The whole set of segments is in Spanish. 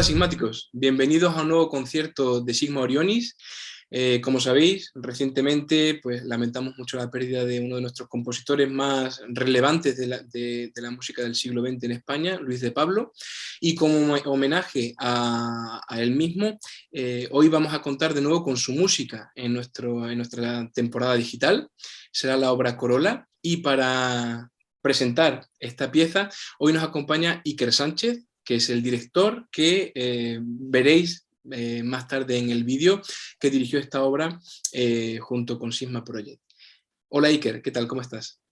Hola Sigmáticos, bienvenidos a un nuevo concierto de Sigma Orionis. Como sabéis, recientemente pues, lamentamos mucho la pérdida de uno de nuestros compositores más relevantes de la música del siglo XX en España, Luis de Pablo, y como homenaje a él mismo, hoy vamos a contar de nuevo con su música en nuestra temporada digital. Será la obra Corola, y para presentar esta pieza, hoy nos acompaña Iker Sánchez, que es el director que veréis más tarde en el vídeo, que dirigió esta obra junto con Sigma Project. Hola Iker, ¿qué tal? ¿Cómo estás?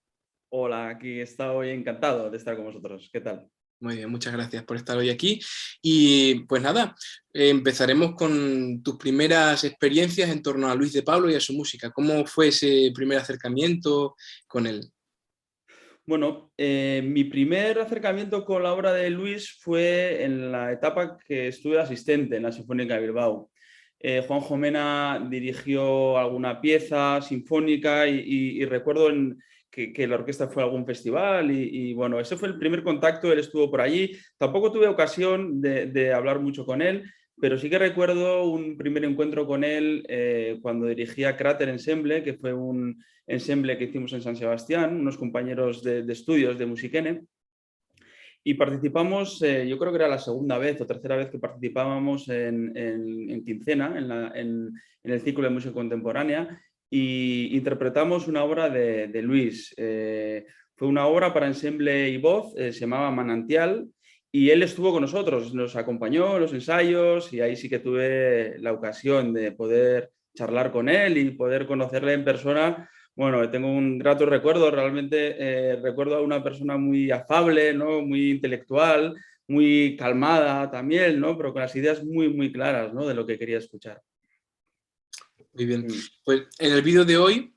Hola, aquí estoy encantado de estar con vosotros. ¿Qué tal? Muy bien, muchas gracias por estar hoy aquí. Y pues nada, empezaremos con tus primeras experiencias en torno a Luis de Pablo y a su música. ¿Cómo fue ese primer acercamiento con él? Bueno, mi primer acercamiento con la obra de Luis fue en la etapa que estuve asistente en la Sinfónica de Bilbao. Juanjo Mena dirigió alguna pieza sinfónica y recuerdo que la orquesta fue a algún festival y bueno, ese fue el primer contacto, él estuvo por allí. Tampoco tuve ocasión de hablar mucho con él, pero sí que recuerdo un primer encuentro con él cuando dirigía Cráter Ensemble, que fue un ensemble que hicimos en San Sebastián, unos compañeros de estudios de Musiquene, y participamos, yo creo que era la segunda vez o tercera vez que participábamos en Quincena, en el ciclo de música contemporánea, y interpretamos una obra de Luis. Fue una obra para ensemble y voz, se llamaba Manantial, y él estuvo con nosotros, nos acompañó en los ensayos, y ahí sí que tuve la ocasión de poder charlar con él y poder conocerle en persona. Bueno, tengo un grato recuerdo, realmente recuerdo a una persona muy afable, ¿no? Muy intelectual, muy calmada también, ¿no? Pero con las ideas muy claras, ¿no? De lo que quería escuchar. Muy bien. Mm. Pues en el vídeo de hoy,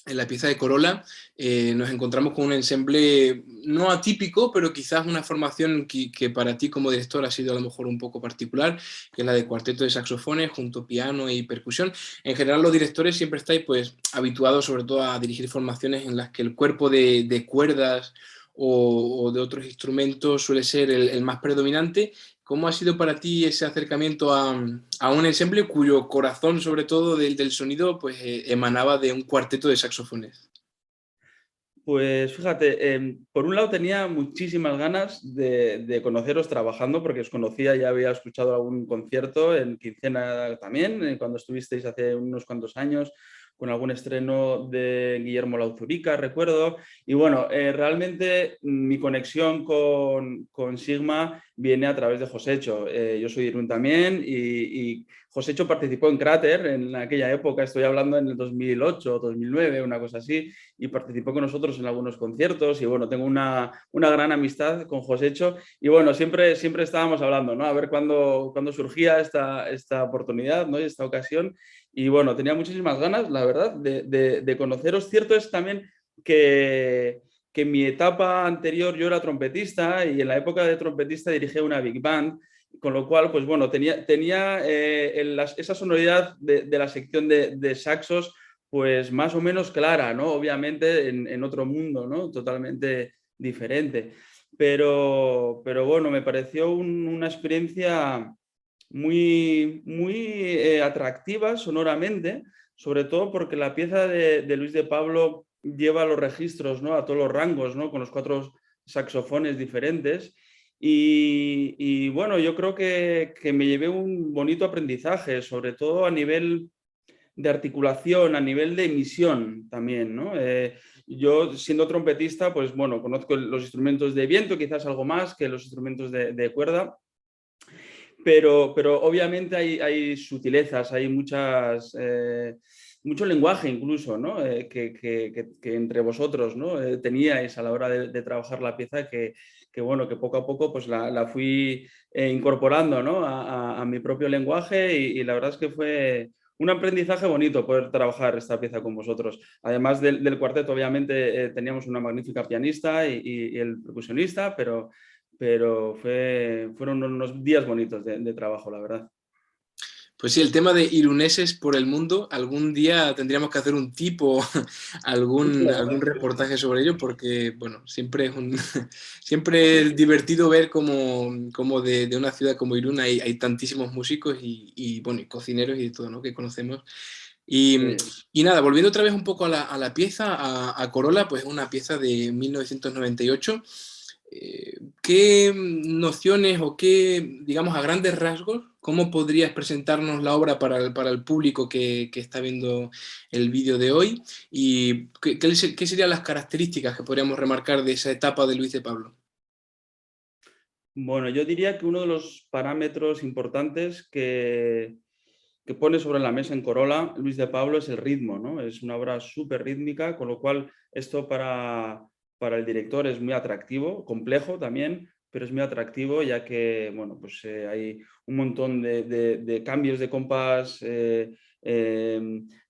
en la pieza de Corola, nos encontramos con un ensemble no atípico, pero quizás una formación que para ti como director ha sido a lo mejor un poco particular, que es la de cuarteto de saxofones junto piano y percusión. En general los directores siempre estáis pues habituados sobre todo a dirigir formaciones en las que el cuerpo de cuerdas o de otros instrumentos suele ser el más predominante. ¿Cómo ha sido para ti ese acercamiento a un ensemble cuyo corazón, sobre todo del sonido, pues emanaba de un cuarteto de saxofones? Pues fíjate, por un lado tenía muchísimas ganas de conoceros trabajando, porque os conocía, ya había escuchado algún concierto en Quincena también, cuando estuvisteis hace unos cuantos años, con algún estreno de Guillermo Lauzurica, recuerdo. Y bueno, realmente mi conexión con Sigma viene a través de Josecho. Yo soy de Irún también y Josecho participó en Cráter en aquella época, estoy hablando en el 2008, 2009, una cosa así, y participó con nosotros en algunos conciertos y bueno, tengo una gran amistad con Josecho y bueno, siempre estábamos hablando, ¿no? A ver cuándo surgía esta oportunidad, ¿no? Y esta ocasión y bueno, tenía muchísimas ganas, la verdad, de conoceros. Cierto es también que en mi etapa anterior yo era trompetista y en la época de trompetista dirigía una big band, con lo cual, pues bueno, tenía esa sonoridad de la sección de saxos pues más o menos clara, ¿no? Obviamente en otro mundo, ¿no? Totalmente diferente. Pero bueno, me pareció una experiencia muy atractiva sonoramente, sobre todo porque la pieza de Luis de Pablo lleva los registros, ¿no? A todos los rangos, ¿no? Con los 4 saxofones diferentes. Y bueno, yo creo que me llevé un bonito aprendizaje, sobre todo a nivel de articulación, a nivel de emisión también, ¿no? Yo, siendo trompetista, pues bueno, conozco los instrumentos de viento, quizás algo más que los instrumentos de cuerda, pero obviamente hay sutilezas, hay mucho lenguaje incluso, ¿no? Que entre vosotros, ¿no? Teníais a la hora de trabajar la pieza bueno, que poco a poco pues la fui incorporando, ¿no? A mi propio lenguaje y la verdad es que fue un aprendizaje bonito poder trabajar esta pieza con vosotros. Además del cuarteto, obviamente, teníamos una magnífica pianista y el percusionista, pero fueron unos días bonitos de trabajo, la verdad. Pues sí, el tema de iruneses por el mundo, algún día tendríamos que hacer un tipo, algún reportaje sobre ello, porque bueno, siempre es divertido ver cómo de una ciudad como Irún hay tantísimos músicos bueno, y cocineros y de todo, ¿no? Que conocemos. Y, Sí. y nada, volviendo otra vez un poco a la pieza, a Corolla, pues es una pieza de 1998. ¿Qué nociones o qué, digamos, a grandes rasgos, cómo podrías presentarnos la obra para el público que está viendo el vídeo de hoy? ¿Y qué serían las características que podríamos remarcar de esa etapa de Luis de Pablo? Bueno, yo diría que uno de los parámetros importantes que pone sobre la mesa en Corolla Luis de Pablo es el ritmo, ¿no? Es una obra súper rítmica, con lo cual esto para el director es muy atractivo, complejo también, pero es muy atractivo ya que, bueno, pues hay un montón de cambios de compás,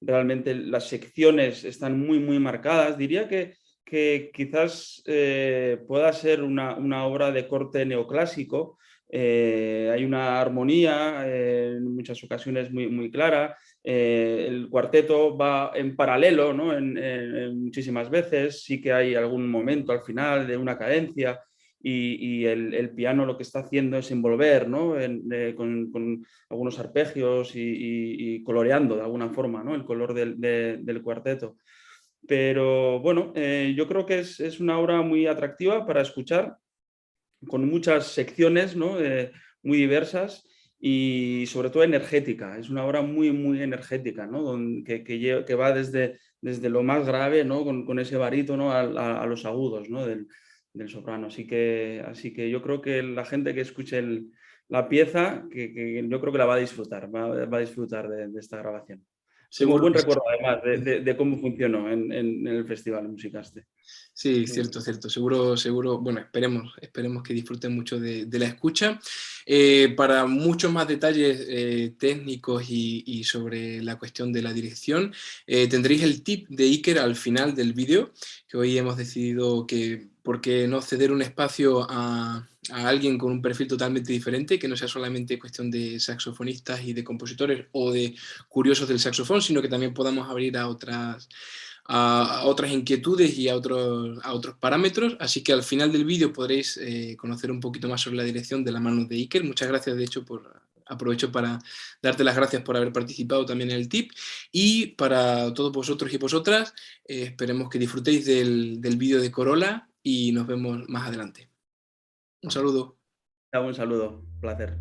realmente las secciones están muy, muy marcadas. Diría que quizás pueda ser una obra de corte neoclásico. Hay una armonía en muchas ocasiones muy, muy clara. El cuarteto va en paralelo, ¿no? En muchísimas veces. Sí que hay algún momento al final de una cadencia y el piano lo que está haciendo es envolver, ¿no? Con algunos arpegios y coloreando de alguna forma, ¿no? El color del cuarteto. Pero bueno, yo creo que es una obra muy atractiva para escuchar, con muchas secciones, ¿no? Muy diversas y sobre todo energética. Es una obra muy, muy energética, ¿no? Que va desde lo más grave, ¿no? Con ese barítono a los agudos, ¿no? Del soprano. Así que yo creo que la gente que escuche la pieza, que yo creo que la va a disfrutar, va a disfrutar de esta grabación. Tengo Seguro buen que sí. recuerdo además de cómo funcionó en el Festival Musicaste. Sí, Muy cierto, bueno. cierto. Seguro, bueno, esperemos que disfruten mucho de la escucha. Para muchos más detalles técnicos y sobre la cuestión de la dirección, tendréis el tip de Iker al final del vídeo, que hoy hemos decidido que, ¿por qué no ceder un espacio a alguien con un perfil totalmente diferente, que no sea solamente cuestión de saxofonistas y de compositores o de curiosos del saxofón, sino que también podamos abrir a otras inquietudes y a otros parámetros, así que al final del vídeo podréis conocer un poquito más sobre la dirección de la mano de Iker. Muchas gracias, de hecho, aprovecho para darte las gracias por haber participado también en el tip, y para todos vosotros y vosotras, esperemos que disfrutéis del vídeo de Corolla y nos vemos más adelante. Un saludo. Un saludo, placer.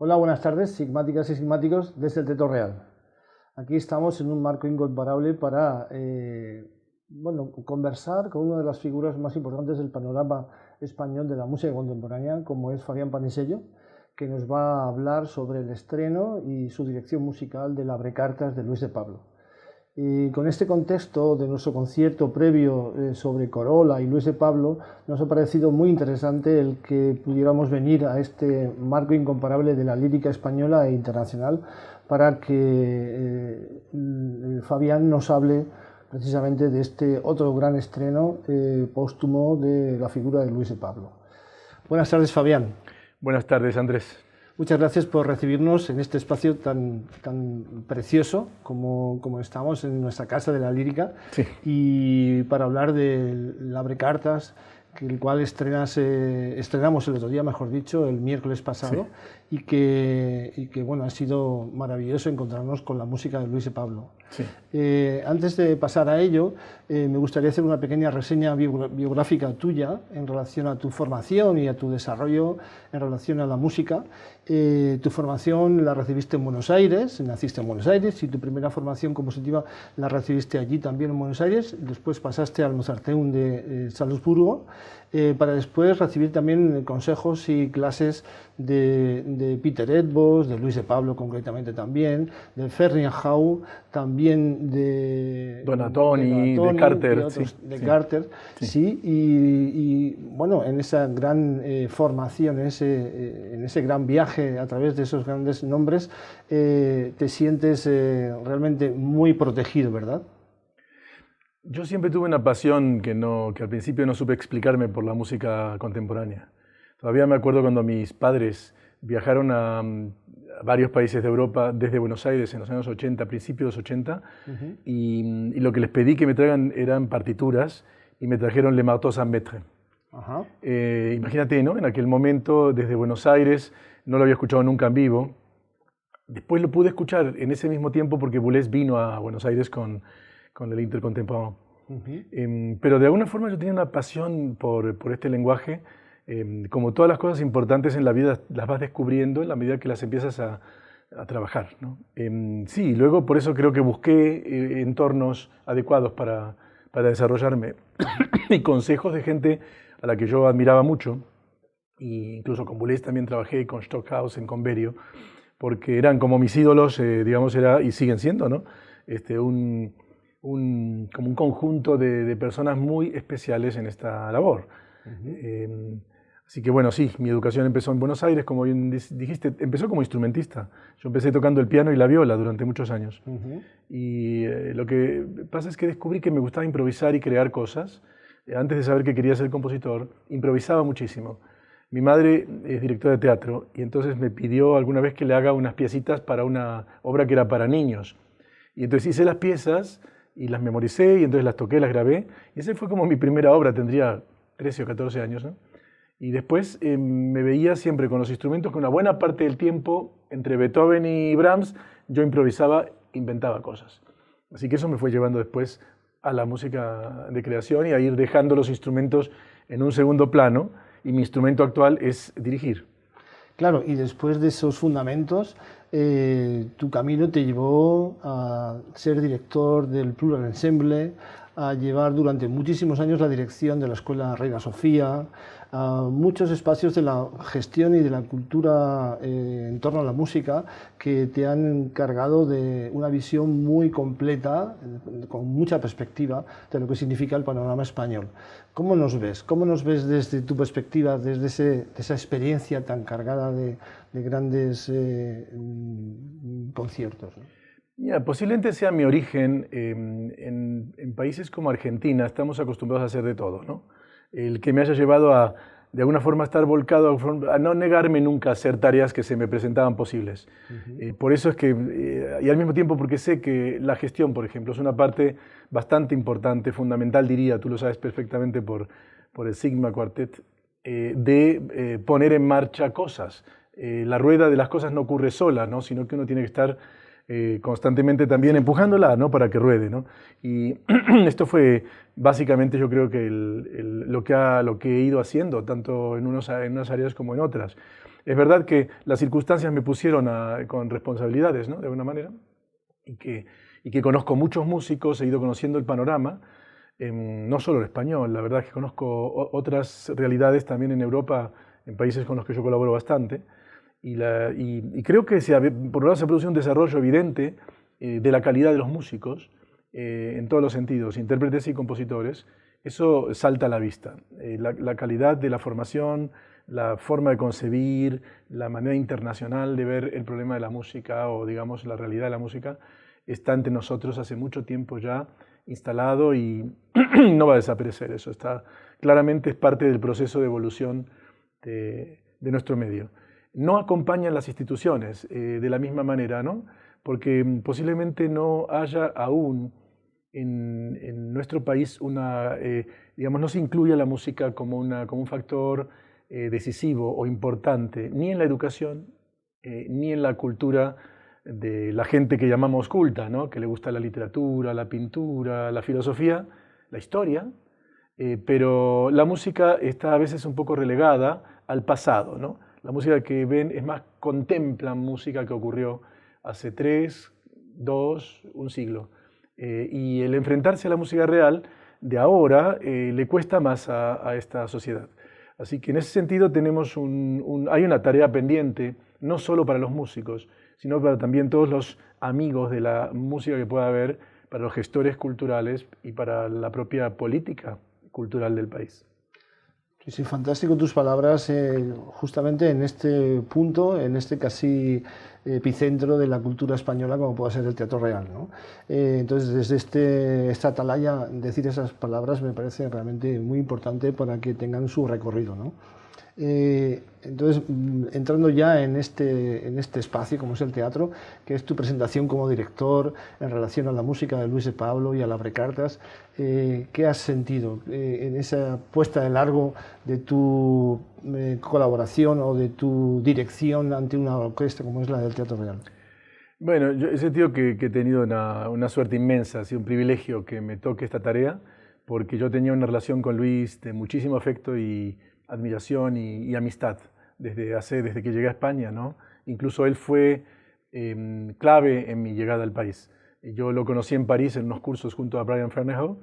Hola, buenas tardes, sigmáticas y sigmáticos desde el Teatro Real. Aquí estamos en un marco incomparable para conversar con una de las figuras más importantes del panorama español de la música contemporánea, como es Fabián Panisello, que nos va a hablar sobre el estreno y su dirección musical del Abrecartas de Luis de Pablo. Y con este contexto de nuestro concierto previo sobre Corola y Luis de Pablo, nos ha parecido muy interesante el que pudiéramos venir a este marco incomparable de la lírica española e internacional para que Fabián nos hable precisamente de este otro gran estreno póstumo de la figura de Luis de Pablo. Buenas tardes, Fabián. Buenas tardes, Andrés. Muchas gracias por recibirnos en este espacio tan precioso como estamos en nuestra Casa de la Lírica. Sí. Y para hablar del Abrecartas, el cual estrenamos el otro día, mejor dicho, el miércoles pasado, sí. y que bueno, ha sido maravilloso encontrarnos con la música de Luis de Pablo. Sí. Antes de pasar a ello, me gustaría hacer una pequeña reseña biográfica tuya en relación a tu formación y a tu desarrollo en relación a la música. Tu formación la recibiste en Buenos Aires, naciste en Buenos Aires, y tu primera formación compositiva la recibiste allí también en Buenos Aires. Después pasaste al Mozarteum de Salzburgo, para después recibir también consejos y clases de Peter Edbos, de Luis de Pablo concretamente también, de Ferneyhough, también de Donatoni, de Carter, Carter, sí. Y bueno, en esa gran formación, en ese gran viaje a través de esos grandes nombres, te sientes realmente muy protegido, ¿verdad? Yo siempre tuve una pasión que al principio no supe explicarme por la música contemporánea. Todavía me acuerdo cuando mis padres viajaron a varios países de Europa desde Buenos Aires en los años 80, principios 80, y lo que les pedí que me traigan eran partituras, y me trajeron Le Marteau sans Maître. Imagínate, ¿no? En aquel momento, desde Buenos Aires, no lo había escuchado nunca en vivo. Después lo pude escuchar en ese mismo tiempo porque Boulez vino a Buenos Aires con el Intercontemporain. Pero de alguna forma yo tenía una pasión por este lenguaje. Como todas las cosas importantes en la vida, las vas descubriendo en la medida que las empiezas a trabajar, ¿no? Sí, luego por eso creo que busqué entornos adecuados para desarrollarme y consejos de gente a la que yo admiraba mucho. E incluso con Boulez también trabajé, con Stockhausen, con Berio, porque eran como mis ídolos, digamos, y siguen siendo, ¿no? Como un conjunto de personas muy especiales en esta labor. Así que bueno, sí, mi educación empezó en Buenos Aires, como bien dijiste, empezó como instrumentista. Yo empecé tocando el piano y la viola durante muchos años. Y lo que pasa es que descubrí que me gustaba improvisar y crear cosas. Antes de saber que quería ser compositor, improvisaba muchísimo. Mi madre es directora de teatro y entonces me pidió alguna vez que le haga unas piecitas para una obra que era para niños. Y entonces hice las piezas y las memoricé y entonces las toqué, las grabé. Y esa fue como mi primera obra, tendría 13 o 14 años, ¿no? Y después me veía siempre con los instrumentos, que una buena parte del tiempo, entre Beethoven y Brahms, yo improvisaba, inventaba cosas. Así que eso me fue llevando después a la música de creación y a ir dejando los instrumentos en un segundo plano. Y mi instrumento actual es dirigir. Claro, y después de esos fundamentos, tu camino te llevó a ser director del Plural Ensemble, a llevar durante muchísimos años la dirección de la Escuela Reina Sofía, a muchos espacios de la gestión y de la cultura en torno a la música que te han encargado de una visión muy completa, con mucha perspectiva, de lo que significa el panorama español. ¿Cómo nos ves? ¿Cómo nos ves desde tu perspectiva, desde esa experiencia tan cargada de grandes conciertos, ¿no? Yeah, posiblemente sea mi origen. En países como Argentina estamos acostumbrados a hacer de todo, ¿no? El que me haya llevado a, de alguna forma, estar volcado a no negarme nunca a hacer tareas que se me presentaban posibles. Por eso es que, y al mismo tiempo porque sé que la gestión, por ejemplo, es una parte bastante importante, fundamental, diría, tú lo sabes perfectamente por el Sigma Quartet, de poner en marcha cosas. La rueda de las cosas no ocurre sola, ¿no? Sino que uno tiene que estar constantemente también empujándola, ¿no? Para que ruede, ¿no? Y esto fue básicamente, yo creo que lo que he ido haciendo, tanto en unas áreas como en otras. Es verdad que las circunstancias me pusieron con responsabilidades, ¿no? De alguna manera, y que conozco muchos músicos, he ido conociendo el panorama, no solo el español, la verdad es que conozco otras realidades también en Europa, en países con los que yo colaboro bastante, y creo que por un lado se produce un desarrollo evidente de la calidad de los músicos, en todos los sentidos, intérpretes y compositores. Eso salta a la vista. La calidad de la formación, la forma de concebir, la manera internacional de ver el problema de la música o, digamos, la realidad de la música está entre nosotros hace mucho tiempo ya instalado y no va a desaparecer. Eso claramente es parte del proceso de evolución de nuestro medio. No acompañan las instituciones de la misma manera, ¿no? Porque posiblemente no haya aún en nuestro país digamos, no se incluye la música como un factor decisivo o importante, ni en la educación, ni en la cultura de la gente que llamamos culta, ¿no? Que le gusta la literatura, la pintura, la filosofía, la historia, pero la música está a veces un poco relegada al pasado, ¿no? La música que ven es más, contemplan música que ocurrió hace 3, 2, un siglo. Y el enfrentarse a la música real de ahora le cuesta más a esta sociedad. Así que en ese sentido hay una tarea pendiente, no solo para los músicos, sino para también todos los amigos de la música que pueda haber, para los gestores culturales y para la propia política cultural del país. Sí, fantástico tus palabras, justamente en este punto, en este casi epicentro de la cultura española como puede ser el Teatro Real, ¿no? Entonces, desde esta atalaya, decir esas palabras me parece realmente muy importante para que tengan su recorrido, ¿no? Entonces, entrando ya en este espacio como es el teatro, que es tu presentación como director en relación a la música de Luis de Pablo y a Labrecartas, ¿qué has sentido en esa puesta de largo de tu colaboración o de tu dirección ante una orquesta como es la del Teatro Real? Bueno, yo he sentido que he tenido una suerte inmensa, ha sido un privilegio que me toque esta tarea, porque yo tenía una relación con Luis de muchísimo afecto y admiración y amistad desde que llegué a España, ¿no? Incluso él fue clave en mi llegada al país. Yo lo conocí en París en unos cursos junto a Brian Fernehoe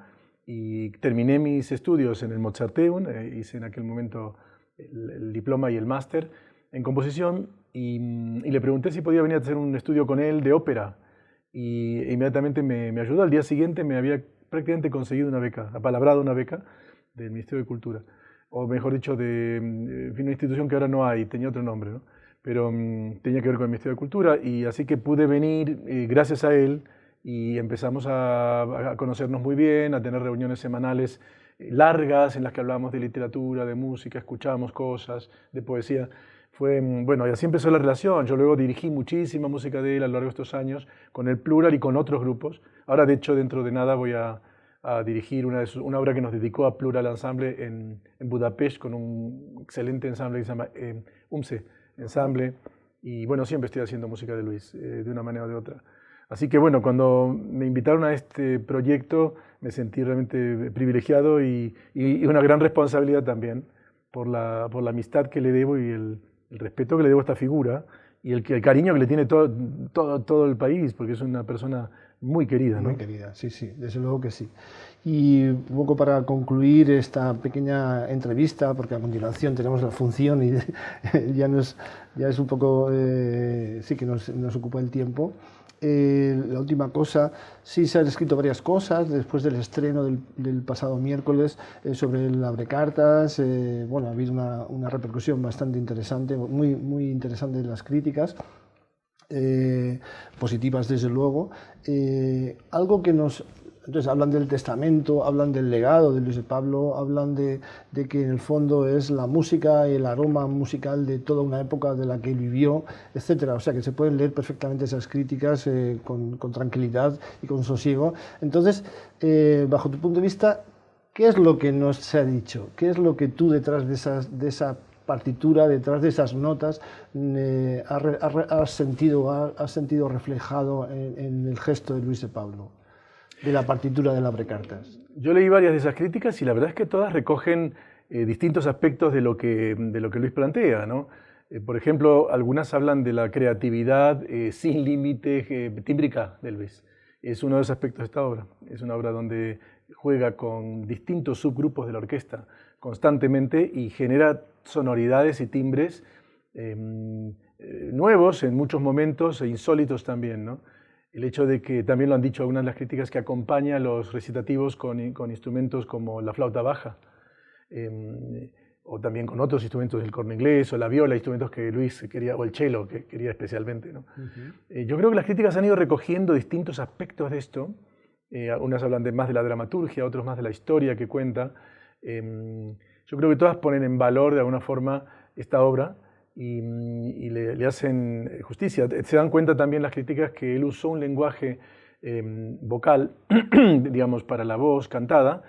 y terminé mis estudios en el Mozarteum, hice en aquel momento el diploma y el máster en composición y le pregunté si podía venir a hacer un estudio con él de ópera y inmediatamente me ayudó. Al día siguiente me había prácticamente conseguido una beca, apalabrado una beca del Ministerio de Cultura, o mejor dicho, de una institución que ahora no hay, tenía otro nombre, ¿no? Pero tenía que ver con el Ministerio de Cultura, y así que pude venir gracias a él, y empezamos a conocernos muy bien, a tener reuniones semanales largas en las que hablábamos de literatura, de música, escuchábamos cosas, de poesía. Bueno, y así empezó la relación. Yo luego dirigí muchísima música de él a lo largo de estos años, con el Plural y con otros grupos. Ahora, de hecho, dentro de nada voy a dirigir una obra que nos dedicó a Plural Ensemble en Budapest, con un excelente ensamble que se llama UMSE Ensemble. Y bueno, siempre estoy haciendo música de Luis, de una manera o de otra. Así que bueno, cuando me invitaron a este proyecto me sentí realmente privilegiado y una gran responsabilidad también por la amistad que le debo y el respeto que le debo a esta figura y el cariño que le tiene todo el país, porque es una persona muy querida, ¿no? Muy querida, sí, sí, desde luego que sí. Y un poco para concluir esta pequeña entrevista, porque a continuación tenemos la función y ya es un poco, sí que nos ocupa el tiempo. La última cosa, sí se han escrito varias cosas después del estreno del pasado miércoles sobre el Labrecartas. Bueno, ha habido una repercusión bastante interesante, muy interesante de las críticas, positivas desde luego. Algo que entonces hablan del testamento, hablan del legado de Luis de Pablo, hablan de que en el fondo es la música y el aroma musical de toda una época de la que él vivió, etcétera. O sea que se pueden leer perfectamente esas críticas con tranquilidad y con sosiego. Entonces, bajo tu punto de vista, ¿qué es lo que nos se ha dicho? ¿Qué es lo que tú detrás de esa partitura, detrás de esas notas, has sentido reflejado en el gesto de Luis de Pablo, de la partitura de Labrecartas? Yo leí varias de esas críticas y la verdad es que todas recogen distintos aspectos de lo que Luis plantea, ¿no? Por ejemplo, algunas hablan de la creatividad sin límite tímbrica de Luis. Es uno de los aspectos de esta obra. Es una obra donde juega con distintos subgrupos de la orquesta constantemente y genera sonoridades y timbres nuevos en muchos momentos e insólitos también, ¿no? El hecho de que, también lo han dicho algunas de las críticas, que acompaña los recitativos con instrumentos como la flauta baja, o también con otros instrumentos del corno inglés, o la viola, instrumentos que Luis quería, o el cello, que quería especialmente, ¿no? Yo creo que las críticas han ido recogiendo distintos aspectos de esto. Unas hablan más de la dramaturgia, otros más de la historia que cuenta. Yo creo que todas ponen en valor de alguna forma esta obra y le hacen justicia. Se dan cuenta también las críticas que él usó un lenguaje vocal, digamos, para la voz cantada,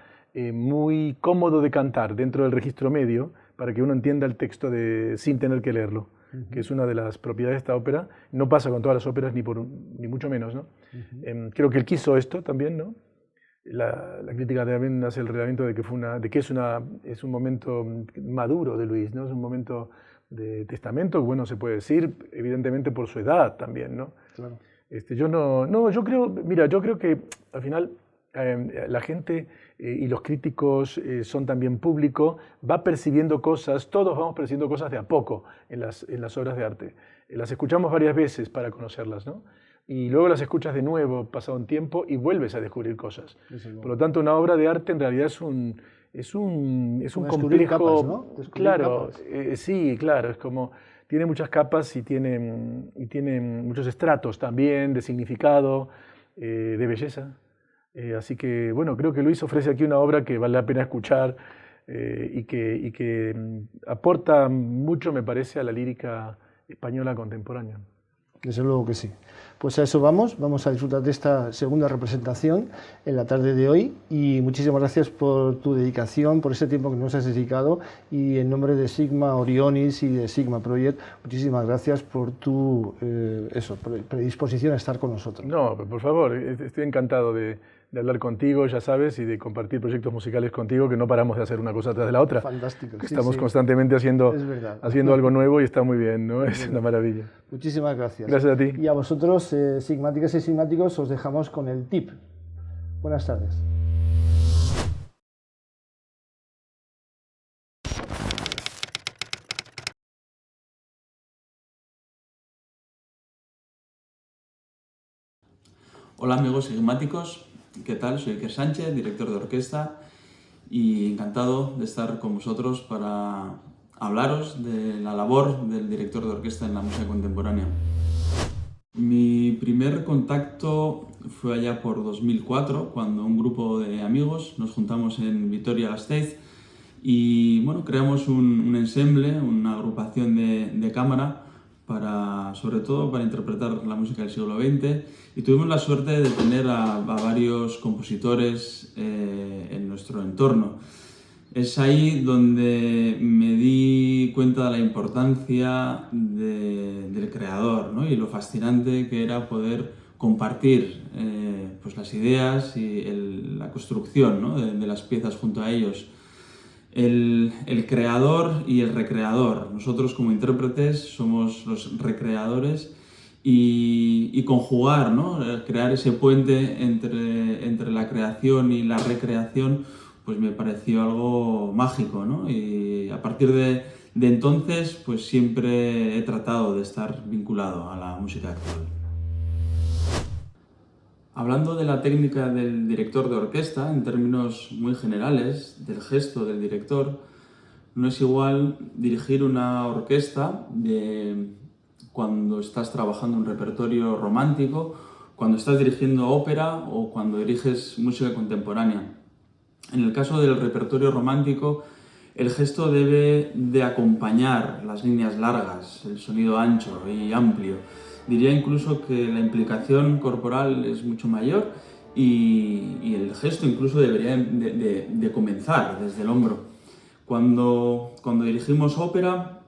muy cómodo de cantar dentro del registro medio, para que uno entienda el texto sin tener que leerlo, que es una de las propiedades de esta ópera. No pasa con todas las óperas, ni mucho menos, ¿no? Creo que él quiso esto también, ¿no? La crítica también hace el reglamento de que es un momento maduro de Luis, ¿no? Es un momento de testamento, bueno, se puede decir, evidentemente por su edad también, ¿no? Claro. Yo creo que al final la gente y los críticos son también público, va percibiendo cosas, todos vamos percibiendo cosas de a poco en las obras de arte. Las escuchamos varias veces para conocerlas, ¿no? Y luego las escuchas de nuevo, pasado un tiempo, y vuelves a descubrir cosas. Por lo tanto, una obra de arte en realidad es un complejo... Capas, ¿no? Claro, sí, claro, es como... Tiene muchas capas y tiene muchos estratos también de significado, de belleza. Así que, bueno, creo que Luis ofrece aquí una obra que vale la pena escuchar y que aporta mucho, me parece, a la lírica española contemporánea. Desde luego que sí. Pues a eso vamos a disfrutar de esta segunda representación en la tarde de hoy, y muchísimas gracias por tu dedicación, por ese tiempo que nos has dedicado, y en nombre de Sigma Orionis y de Sigma Project, muchísimas gracias por tu predisposición a estar con nosotros. No, por favor, estoy encantado de hablar contigo, ya sabes, y de compartir proyectos musicales contigo, que no paramos de hacer una cosa tras de la otra. Fantástico. Que estamos constantemente haciendo algo nuevo y está muy bien, ¿no? Es una maravilla. Muchísimas gracias. Gracias a ti. Y a vosotros, sigmáticas y sigmáticos, os dejamos con el tip. Buenas tardes. Hola amigos sigmáticos, ¿qué tal? Soy Iker Sánchez, director de orquesta, y encantado de estar con vosotros para hablaros de la labor del director de orquesta en la música contemporánea. Mi primer contacto fue allá por 2004, cuando un grupo de amigos nos juntamos en Vitoria-Gasteiz y bueno, creamos un ensemble, una agrupación de cámara, sobre todo para interpretar la música del siglo XX, y tuvimos la suerte de tener a varios compositores en nuestro entorno. Es ahí donde me di cuenta de la importancia del creador, ¿no? Y lo fascinante que era poder compartir pues las ideas y la construcción, ¿no? de las piezas junto a ellos. El creador y el recreador. Nosotros como intérpretes somos los recreadores y conjugar, ¿no? Crear ese puente entre la creación y la recreación, pues me pareció algo mágico, ¿no? Y a partir de entonces, pues siempre he tratado de estar vinculado a la música actual. Hablando de la técnica del director de orquesta, en términos muy generales, del gesto del director, no es igual dirigir una orquesta cuando estás trabajando un repertorio romántico, cuando estás dirigiendo ópera o cuando diriges música contemporánea. En el caso del repertorio romántico, el gesto debe de acompañar las líneas largas, el sonido ancho y amplio. Diría incluso que la implicación corporal es mucho mayor y el gesto incluso debería de comenzar desde el hombro. Cuando dirigimos ópera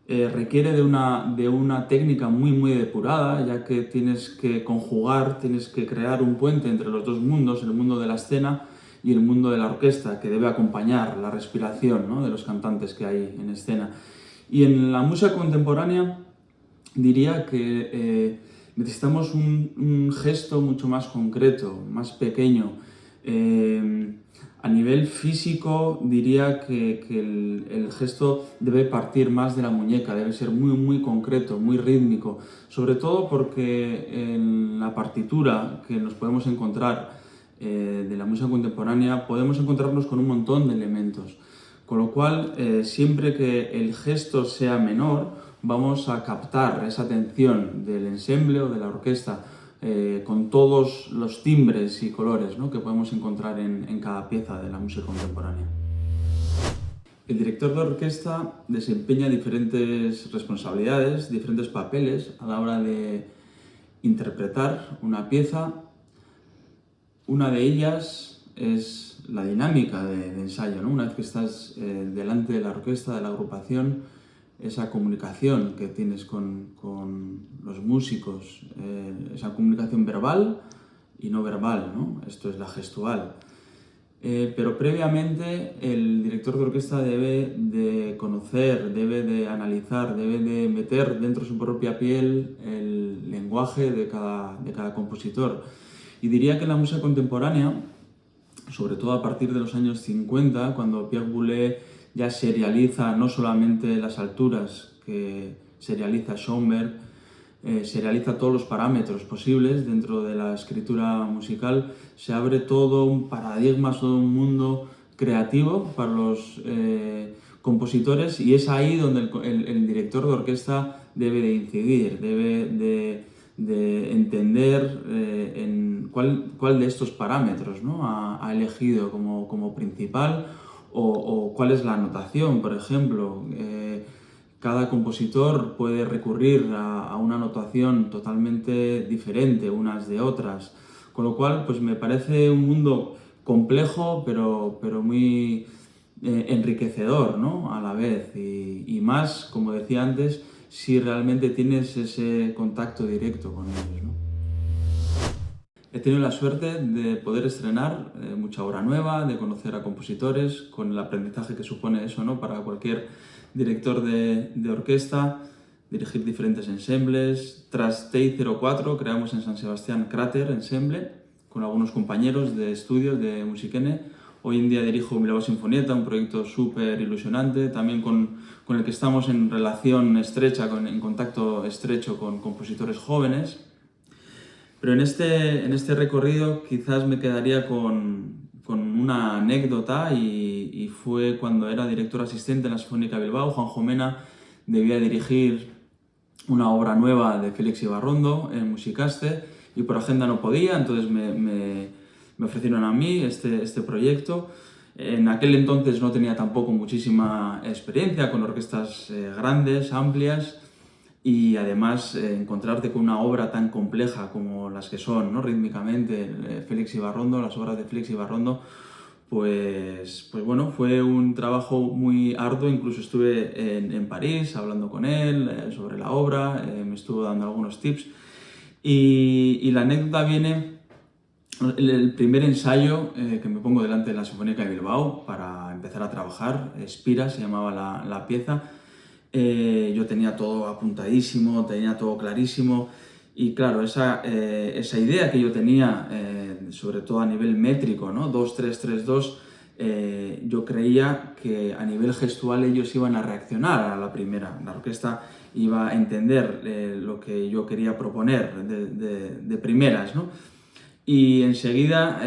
requiere de una técnica muy depurada, ya que tienes que conjugar, tienes que crear un puente entre los dos mundos, el mundo de la escena y el mundo de la orquesta, que debe acompañar la respiración, ¿no? de los cantantes que hay en escena. Y en la música contemporánea diría que necesitamos un gesto mucho más concreto, más pequeño. A nivel físico diría que el gesto debe partir más de la muñeca, debe ser muy, muy concreto, muy rítmico, sobre todo porque en la partitura que nos podemos encontrar de la música contemporánea podemos encontrarnos con un montón de elementos, con lo cual siempre que el gesto sea menor vamos a captar esa atención del ensemble o de la orquesta con todos los timbres y colores, ¿no?, que podemos encontrar en cada pieza de la música contemporánea. El director de orquesta desempeña diferentes responsabilidades, diferentes papeles a la hora de interpretar una pieza. Una de ellas es la dinámica de ensayo, ¿no? Una vez que estás delante de la orquesta, de la agrupación, esa comunicación que tienes con los músicos, esa comunicación verbal y no verbal, ¿no? Esto es la gestual. Pero previamente el director de orquesta debe de conocer, debe de analizar, debe de meter dentro de su propia piel el lenguaje de cada compositor. Y diría que en la música contemporánea, sobre todo a partir de los años 50, cuando Pierre Boulez ya serializa no solamente las alturas que serializa Schoenberg, serializa todos los parámetros posibles dentro de la escritura musical, se abre todo un paradigma, todo un mundo creativo para los compositores, y es ahí donde el director de orquesta debe de incidir, debe de entender en cuál de estos parámetros, ¿no?, ha elegido como principal, o cuál es la notación, por ejemplo. Cada compositor puede recurrir a una notación totalmente diferente unas de otras, con lo cual pues me parece un mundo complejo pero muy enriquecedor, ¿no?, a la vez, y más, como decía antes, si realmente tienes ese contacto directo con ellos, ¿no? He tenido la suerte de poder estrenar mucha obra nueva, de conocer a compositores, con el aprendizaje que supone eso, ¿no?, para cualquier director de orquesta, dirigir diferentes ensembles. Tras TI-04 creamos en San Sebastián Cráter Ensemble, con algunos compañeros de estudios de Musiquene. Hoy en día dirijo Bilbao Sinfonieta, un proyecto súper ilusionante, también con el que estamos en relación estrecha, en contacto estrecho con compositores jóvenes. Pero en este recorrido quizás me quedaría con una anécdota, y fue cuando era director asistente en la Sinfónica de Bilbao. Juan Jomena debía dirigir una obra nueva de Félix Ibarrondo en Musicaste, y por agenda no podía, entonces me ofrecieron a mí este proyecto. En aquel entonces no tenía tampoco muchísima experiencia con orquestas grandes, amplias, y además encontrarte con una obra tan compleja como las que son, ¿no?, rítmicamente, Félix Ibarrondo, las obras de Félix Ibarrondo, pues bueno, fue un trabajo muy arduo. Incluso estuve en París hablando con él sobre la obra, me estuvo dando algunos tips, y la anécdota viene el primer ensayo que me pongo delante de la Sinfónica de Bilbao para empezar a trabajar. Espira se llamaba la pieza. Yo tenía todo apuntadísimo, tenía todo clarísimo, y claro, esa idea que yo tenía, sobre todo a nivel métrico, ¿no?, 2-3-3-2, yo creía que a nivel gestual ellos iban a reaccionar a la primera. La orquesta iba a entender lo que yo quería proponer de primeras, ¿no? Y enseguida,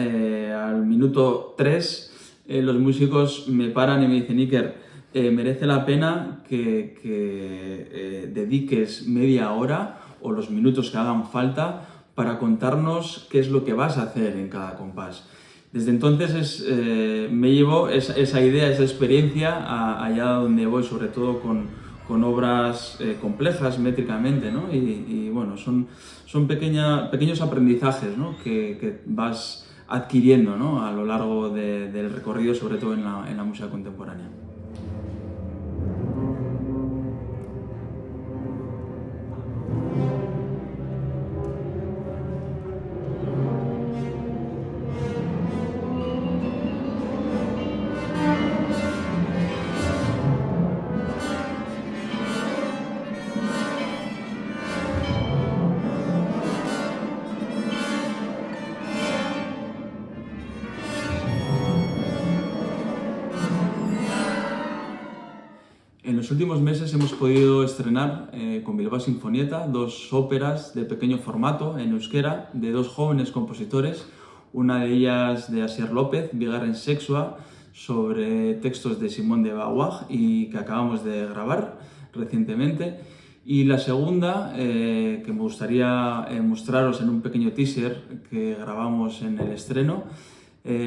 al minuto 3, los músicos me paran y me dicen: Iker, merece la pena que dediques media hora o los minutos que hagan falta para contarnos qué es lo que vas a hacer en cada compás. Desde entonces me llevo esa idea, esa experiencia allá donde voy, sobre todo con obras complejas métricamente, ¿no? Y bueno, son pequeños aprendizajes, ¿no?, que vas adquiriendo, ¿no?, a lo largo del recorrido, sobre todo en la música contemporánea. últimos meses hemos podido estrenar con Bilbao Sinfonieta 2 óperas de pequeño formato en euskera de 2 jóvenes compositores, una de ellas de Asier López, Bigarren Sexua, sobre textos de Simone de Beauvoir y que acabamos de grabar recientemente. Y la segunda, que me gustaría mostraros en un pequeño teaser que grabamos en el estreno,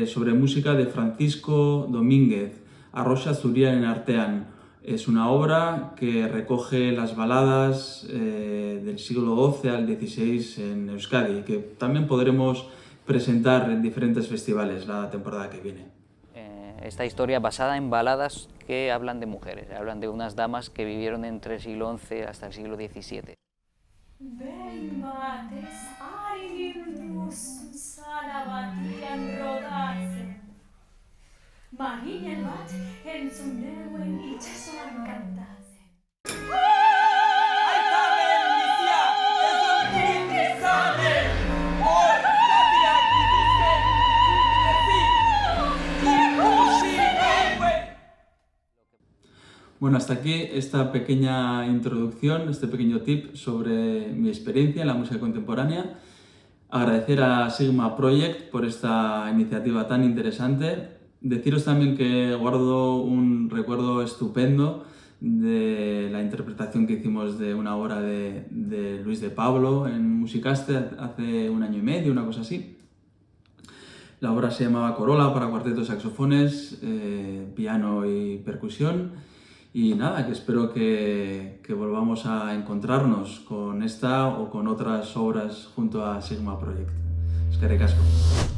sobre música de Francisco Domínguez, Arroxa Zuriaren Artean. Es una obra que recoge las baladas del siglo XII al XVI en Euskadi, que también podremos presentar en diferentes festivales la temporada que viene. Esta historia basada en baladas que hablan de mujeres, hablan de unas damas que vivieron entre el siglo XI hasta el siglo XVII. Bueno, hasta aquí esta pequeña introducción, este pequeño tip sobre mi experiencia en la música contemporánea. Agradecer a Sigma Project por esta iniciativa tan interesante. Deciros también que guardo un recuerdo estupendo de la interpretación que hicimos de una obra de Luis de Pablo en Musicaste hace 1 año y medio, una cosa así. La obra se llamaba Corola para cuarteto de saxofones, piano y percusión. Y nada, que espero que volvamos a encontrarnos con esta o con otras obras junto a Sigma Project. Eskerrik asko.